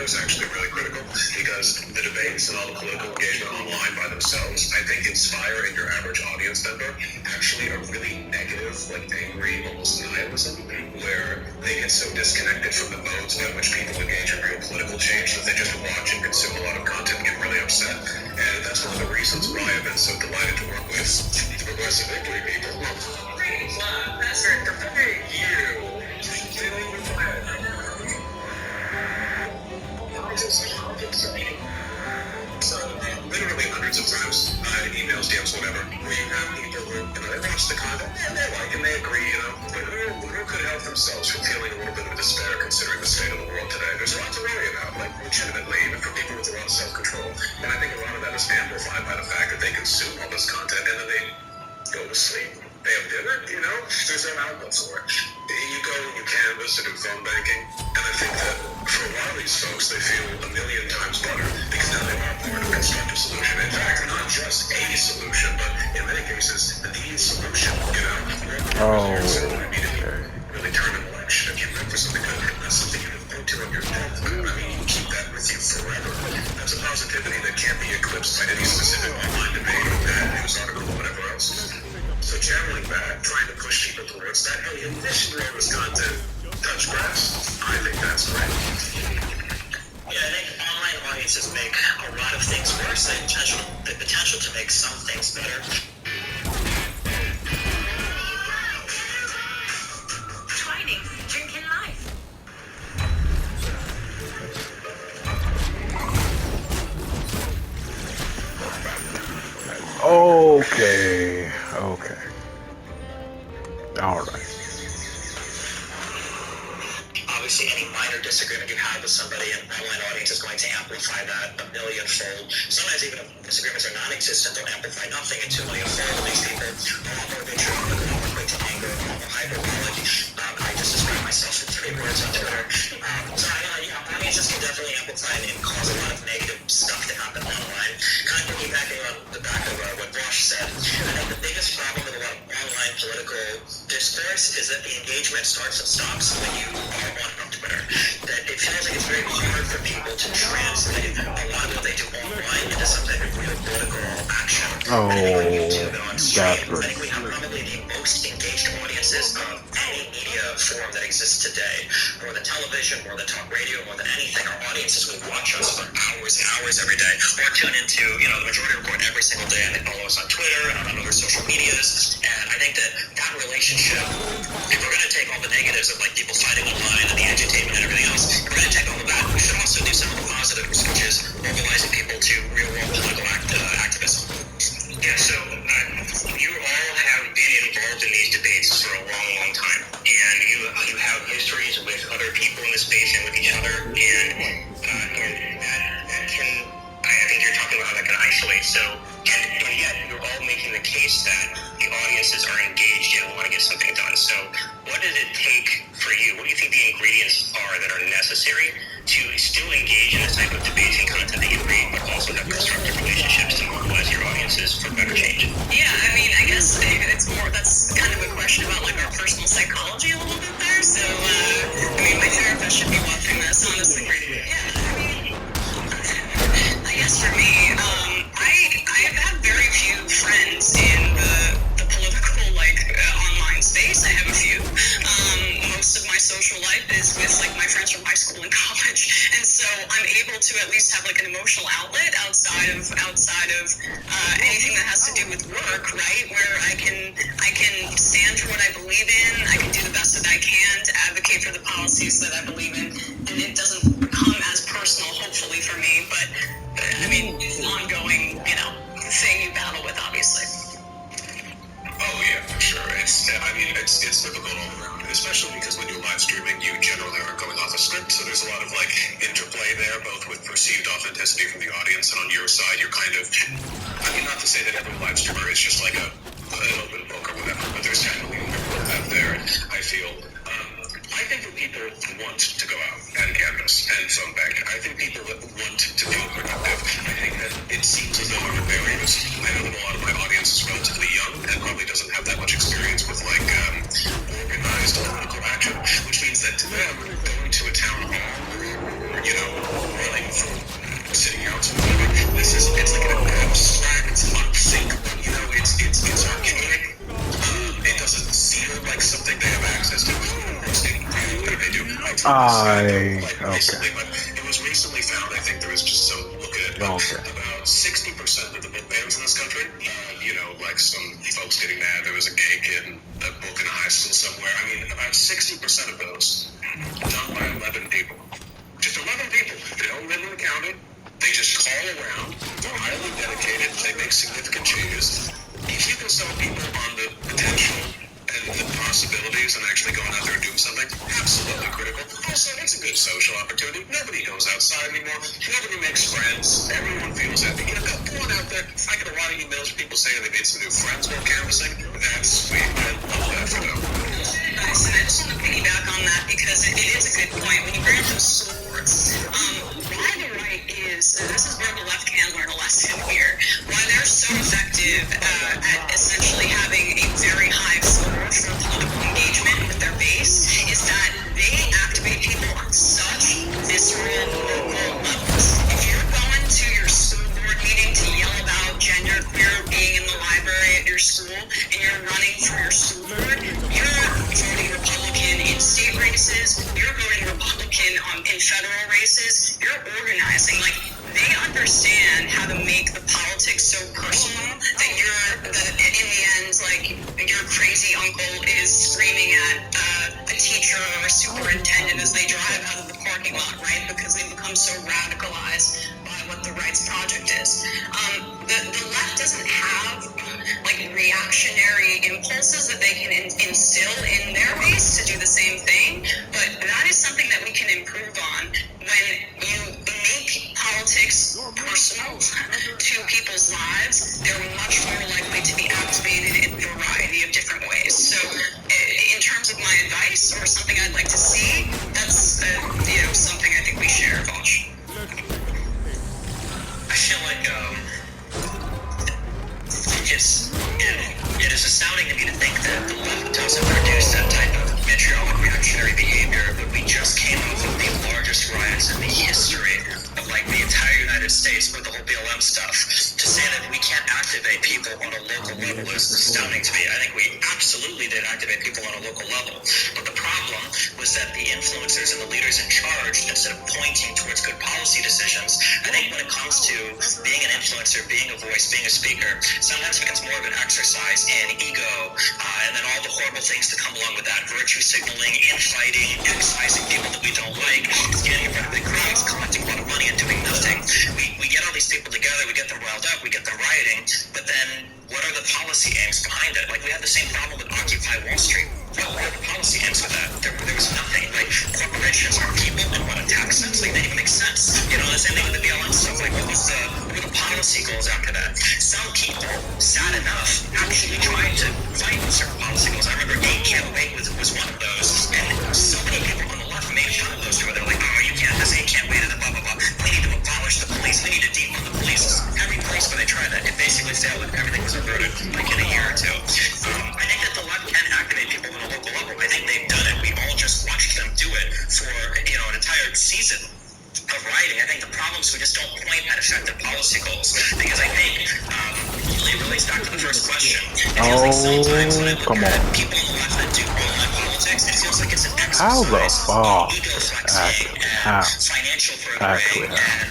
is actually really critical because the debates and all the political engagement online by themselves, I think, inspire in your average audience member actually a really negative, like angry, almost nihilism, where they get so disconnected from the modes by which people engage in real political change that they just watch and consume a lot of content and get really upset. And that's one of the reasons why I've been so delighted to work with the Progressive Victory people. Thank you. So literally hundreds of times, emails, DMs, whatever, where you have people who, they watch the content and they like and they agree, but who could help themselves from feeling a little bit of despair considering the state of the world today? There's a lot to worry about, like legitimately, even for people with a lot of self-control. And I think a lot of that is amplified by the fact that they consume all this content and then they go to sleep. They have dinner, there's no outlet for it. You go and you canvas and do phone banking, and I think that for a lot of these folks, they feel a million times better because now they are part of a constructive solution. In fact, not just a solution, but in many cases, the solution, really turn an election. If you vote for something good, that's something you can vote to on your death. I mean, you keep that with you forever. That's a positivity that can't be eclipsed by any specific online debate or bad news article or whatever else. So channeling back, trying to push people towards that, hey, in addition to all this content, touch grass. I think that's great. Yeah, I think online audiences make a lot of things worse. They have the potential to make some things better. Twinings, drinking life. Okay. All right. Obviously, any minor disagreement you have with somebody, an online audience is going to amplify that a millionfold. Sometimes even if disagreements are non-existent, they'll amplify nothing into a millionfold. It makes people a lot more vitriolic, a lot more quick to anger, a lot more hyperbolic. I just describe myself in 3 words on Twitter. Audiences can definitely amplify and cause a lot of negative stuff to happen online. Kind of piggybacking on the back of what Bosch said, I think the biggest problem with a lot of online political discourse is that the engagement starts and stops when you are on Twitter. That it feels like it's very hard for people to translate a lot of what they do online into some type of real political action. Oh, I think on YouTube and on stream, that's I think we have probably the most engaged audiences of any media form that exists today. More than television, more than talk radio, more than anything. Our audiences will watch us for hours and hours every day, or tune into, the majority report every single day, and they follow us on Twitter and on other social medias. And I think that relationship, if we're going to take all the negatives of like people fighting online and the entertainment and everything else, if we're going to take all of that, we should also do some of the positives, which is mobilizing people to real-world political activism. Yeah, so you all have been involved in these debates for a long, long time, and you have histories with other people in the space and with each other, and that can, I think you're talking about how that can isolate. So, and yet you're all making the case that the audiences are engaged and want to get something done. So, what does it take for you? What do you think the ingredients are that are necessary to still engage in this type of debates and content that you read, but also have constructive relationships to mobilize your audiences for better change? Yeah, I guess it's more, that's kind of a question about like our personal psychology a little bit there. So, my therapist should be watching this, honestly. Yeah, I guess for me, I have had very few friends in the political, online space. I have a few. Most of my social life is with, my friends from high school and college. And so I'm able to at least have, an emotional outlet outside of anything that has to do with work, right? Where I can stand for what I believe in. I can do the best that I can to advocate for the policies that I believe in. And it doesn't become as personal, hopefully, for me. But, it's an ongoing, thing you battle with, obviously. Oh yeah, for sure. It's difficult all around, especially because when you're live streaming, you generally aren't going off a script, so there's a lot of interplay there, both with perceived authenticity from the audience, and on your side, you're kind of, not to say that every live streamer is just like an open book or whatever, but there's definitely more out there, I feel. I think that people want to go out and canvas and phone bank. I think people that want to feel productive. I think that it seems as though there are barriers. I know that a lot of my audience is relatively young and probably doesn't have that much experience with organized political action, which means that to them, going to a town hall or, recently, but it was recently found. I think there was just some look at it. Okay. About 60% of the book bans in this country, like some folks getting mad. There was a gay kid in a book in a high school somewhere. I mean, about 60% of those done by 11 people. Just 11 people. They don't live in the county. They just call around. They're highly dedicated. They make significant changes. If you can sell people on the potential and the possibilities and actually going out there and doing something, absolutely critical. Also, it's a good social opportunity. Nobody goes outside anymore. Nobody makes friends. Everyone feels happy. Go on out there. I get a lot of emails from people saying they made some new friends while canvassing. That's sweet. I love that for them. Nice, and I just want to piggyback on that because it is a good point. When you bring up those swords, why the right is, this is where the left can learn a lesson here, why they're so effective at essentially having a very high score for political engagement with their base is that they activate people on such visceral local levels. If you're going to your school board meeting to yell about gender queer being in the library at your school and you're running for your school board, you're voting Republican in state races, you're voting Republican in federal races, you're organizing. Like, they understand how to make the politics so personal that in the end, like, your crazy uncle is screaming at a teacher or a superintendent as they drive out of the parking lot, right? Because they become so radicalized by what the right's project is. The left doesn't have like reactionary impulses that they can instill in their base to do the same thing, but that is something that we can improve on when you make politics personal to people's lives. They're much more likely to be activated in a variety of different ways. So in terms of my advice or something I'd like to see, that's something I think we share, Vosh. I feel like it is astounding to me to think that the left doesn't produce that type of vitriolic reactionary behavior, but we just came off of the largest riots in the history of like the entire United States with the whole BLM stuff. To say that we can't activate people on a local level is astounding to me. I think we absolutely did activate people on a local level, but the problem was that the influencers and the leaders in charge, instead of pointing towards good policy decisions, I think when it comes to being an influencer, being a voice, being a speaker, sometimes it becomes more of an exercise in ego, and then all the horrible things that come along with that, virtue signaling, infighting, excising people that we don't like, getting in front of big crowds, collecting a lot of money and doing nothing. We get all these people together, we get them riled up, we get them rioting, but then what are the policy aims behind it? Like, we had the same problem with Occupy Wall Street. What were the policy aims with that? There was nothing. Like, corporations are people and what a tax sense, like, they didn't even make sense. The same thing with the BLM stuff. Like, what were the policy goals after that? Some people, sad enough, actually tried to fight certain policy goals. I remember A Can't Wait was one of those, and so many people on the left made fun of those two. They're like, oh, you can't, this A Can't Wait, and then blah, blah, blah. We need to abolish the police. We need to defund the police. Every place where they tried that, it basically failed, and everything was averted, like, in a year or two. I think that the left can activate people on a local level. I think they've done it. We all just watched them do it for, an entire season of writing. I think the problem is we just don't point at effective policy goals, because I think it relates back to the first question. It feels like sometimes when I look at people on the left that do online politics, it feels like it's an exercise in ego flexing and financial furthering and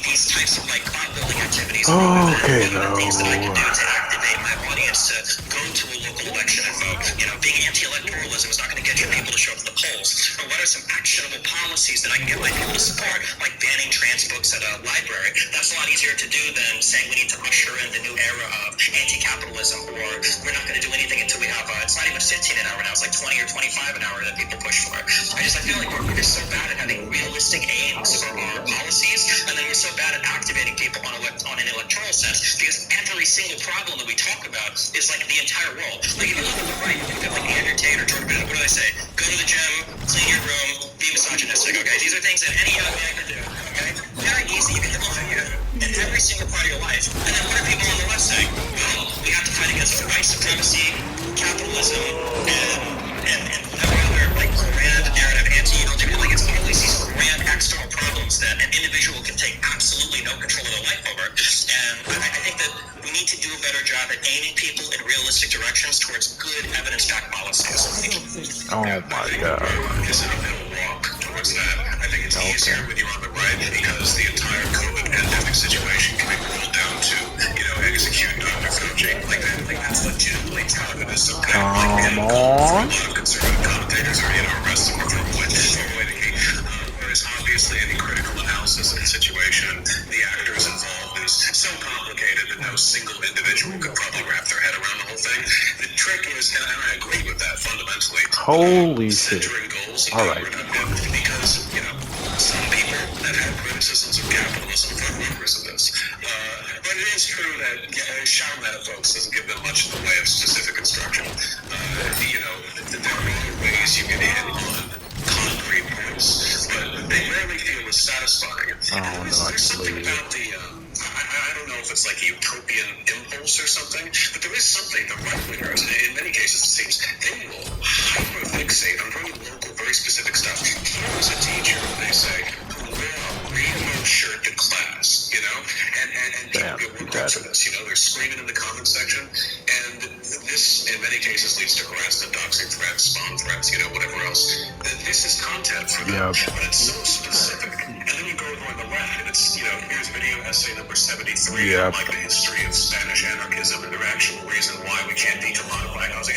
these types of like clout building activities. Okay, one of the things that I can do to activate my audience to go to a local election and vote, being anti-electoralism is not going to get your people to show up at the polls. But what are some actionable policies that I can get my people to support, like banning trans books at a library? That's a lot easier to do than saying we need to usher in the new era of anti-capitalism, or we're not going to do anything until we have, it's not even 15 an hour now, it's like 20 or 25 an hour that people push for. I feel like we're just so bad at having realistic aims for our policies, and then we're so bad at activating people on an electoral sense, because every single problem that we talk about is like the entire world. Like, if you look at the right, you have like Andrew Tate or Jordan Bennett, what do they say? Go to the gym, clean your room, be misogynistic, okay? These are things that any young man can do, okay? Very easy, you can implement it in every single part of your life. And then what are people on the left saying? Well, we have to fight against white supremacy, capitalism, and every other like grand narrative, like it's always these grand external problems that an individual can take absolutely no control of their life over. And I think that we need to do a better job at aiming people in realistic directions towards good evidence-backed policies. Oh my God. Is an uphill walk to towards that. I think it's easier when you're on the right because the entire COVID pandemic situation can be boiled down to, execute Dr. Fauci. Like that's legitimately touted as some kind of Come on. a lot of conservative commentators are, arrest them or throw away the key. Whereas obviously any critical analysis of the situation, the actors involved is so complicated that no single individual could probably wrap their head around the whole thing. The trick is, and I agree with that fundamentally. Holy shit. Centering goals All right. because, some people that have criticisms of capitalism are members of this. But it is true that shouting that at folks doesn't give them much in the way of specific instruction. There are ways you can hit on concrete points, but they rarely feel as satisfying. There's something about the, I don't know if it's like a utopian impulse or something, but there is something, the right-wingers, in many cases it seems, they will hyper-fixate on very local, very specific stuff. Here was a teacher, they say, who wore a rainbow shirt to class, and people get worked up for this, they're screaming in the comments section, and this, in many cases, leads to harassment, doxing threats, spawn threats, whatever else. This is content for them, but it's so specific. And then you go over on the left, and it's, here's video essay number 73, on like the history of Spanish anarchism and the actual reason why we can't decommodify housing.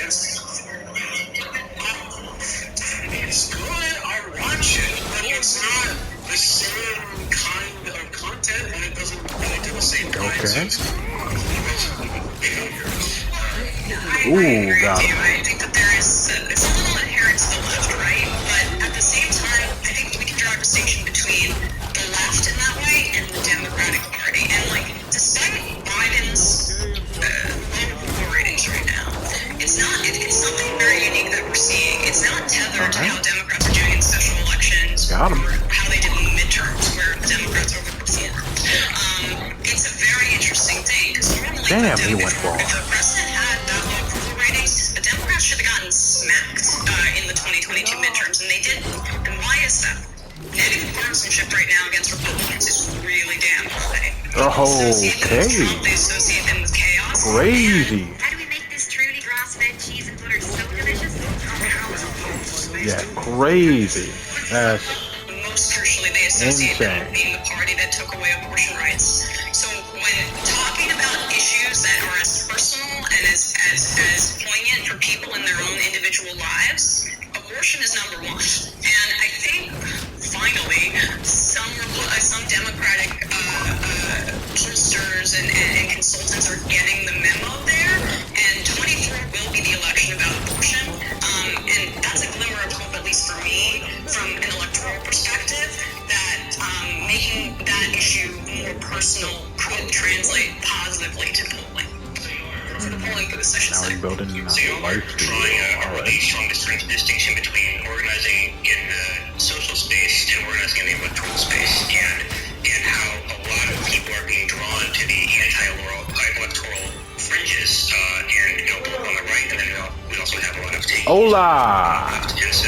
It's good, I'll watch it, but it's not the same kind of content, and it doesn't really do the same kinds of behavior. I agree with you. I think that it's a little inherent to the left, right? But at the same time, I think we can draw a distinction between the left in that way and the Democratic Party. And despite Biden's low ratings right now, it's something very unique that we're seeing. It's not tethered to how Democrats are doing in special elections or how they did in the midterms, where the Democrats overperformed. It's a very interesting thing because normally if the president had that low approval ratings, the Democrats should have gotten smacked in the 2022 midterms, and they didn't. And why is that? Negative partisanship right now against Republicans is really damn high. They associate them with chaos. Crazy. How do we make this truly grass-fed cheese and butter so delicious? Yeah, crazy. That's most crucially, they associate them insane. with being the party that took away abortion rights. So when talking about issues that are as personal and as poignant for people in their own individual lives, abortion is number one. And I think finally some Democratic pollsters and consultants are getting the memo there, and 24 will be the election about abortion. And that's a glimmer of hope, at least for me, from an electoral perspective, that making that issue more personal could translate positively to polling. For the polling for this, I should say. building So you are drawing a really strong distinction between organizing in the social space and organizing in the electoral space, and how a lot of people are being drawn to the anti-electoral fringes, and both on the right, and then we also have a lot of takes. Hola! And so,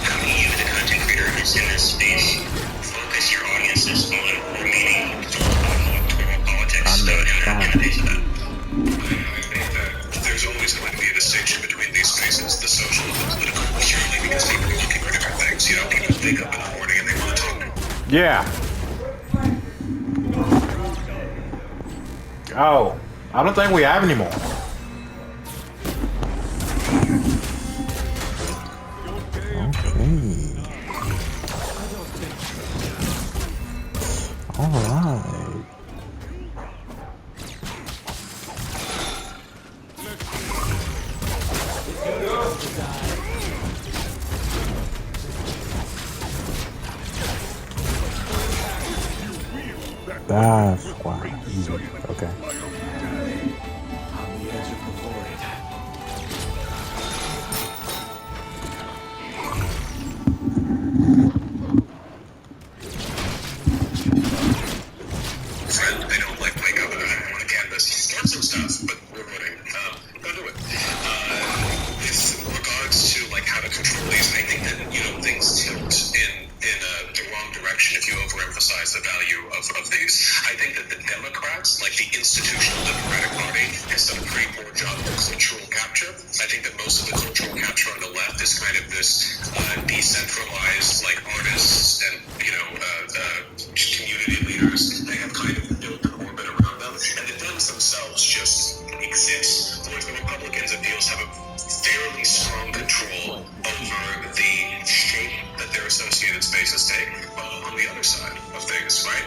how do you, the content creator that's in this space, focus your audiences on remaining electoral politics in the face of that? There's always going to be a distinction between these spaces, the social and the political, purely because people are looking for different things. People wake up in the morning and they want to talk. Yeah. Oh, I don't think we have any more. Okay. All right. That's quite easy. Okay. Friend, they don't wake up on a campus, start some stuff, but we're running. Don't do it. With regards to how to control these, I think that things tilt in the wrong direction if you overemphasize the value of these. I think that the Democrats, like the institutional Democratic Party, has done a pretty poor job of cultural capture. I think that most of the cultural capture on the left this decentralized, like, artists and, community leaders, they have kind of built an orbit around them, and the films themselves just exist. Whereas the Republicans, it feels, have a fairly strong control over the shape that their associated spaces take. On the other side of things, right?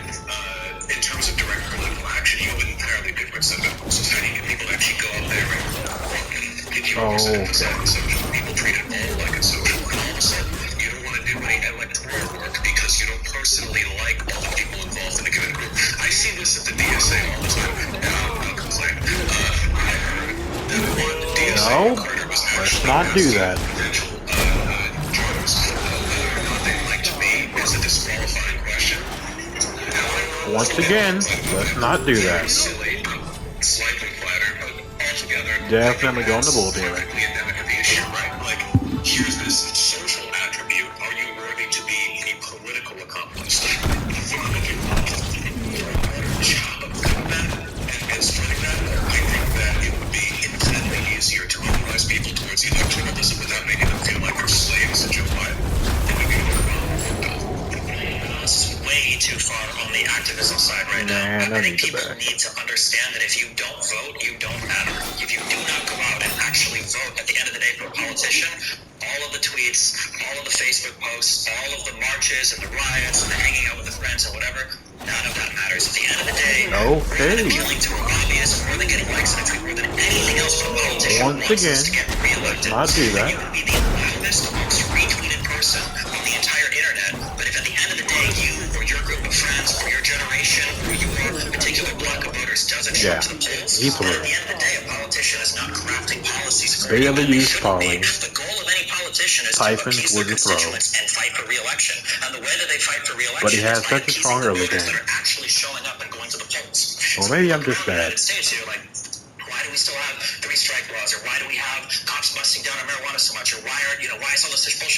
In terms of direct political action, you have an entirely different set of society. People actually go out there and if you represent social, people treat it all like it's social, and all of a sudden, you don't want to do any electoral work because you don't personally like all the people involved in a given group. I see this at the DSA all the time, and I'll complain. I heard that one DSA Carter was let's actually not do that. potential jurors. Not they liked me is a disqualifying question. Once again, let's not do that. Silly, slightly flattered, but altogether Definitely going to bull dealer. directly endemic of the issue, right? Like, here's this social attribute. Are you worthy to be a political accomplice? Job of that and spreading that. I think that it would be infinitely easier to mobilize people towards electoralism without making them feel like they're slaves to Joe Biden. It would be more This is way too far on the activism side right now. I think people need to understand that if you don't vote, you don't matter. If you do not go out and actually vote at the end of the day for a politician, all of the tweets, all of the Facebook posts, all of the marches and the riots and the hanging out with the friends and whatever, none of that matters. At the end of the day, Okay. appealing to a lobbyist more than getting likes on a tweet, more than anything else for a politician Once wants again, us to get reelected. not do that. You can be the loudest, most retweeted person on the entire internet, but if at the end of the day you or your group of friends or your generation or your particular block of voters doesn't show up to the polls, he's then right. at the end of the day a politician is not crafting policies for Barely you, and they used shouldn't be. calling. The goal of any politician is to Typhons appease their was a throw. constituents and fight for re-election. And the way that they fight for re-election But he has is by such a appeasing strong the early voters game. that are actually showing up and going to the polls. Well, maybe I'm just Around the bad. United States here, like, why do we still have 3-strike laws, or why do we have cops busting down on marijuana so much, or why is all this such bullshit?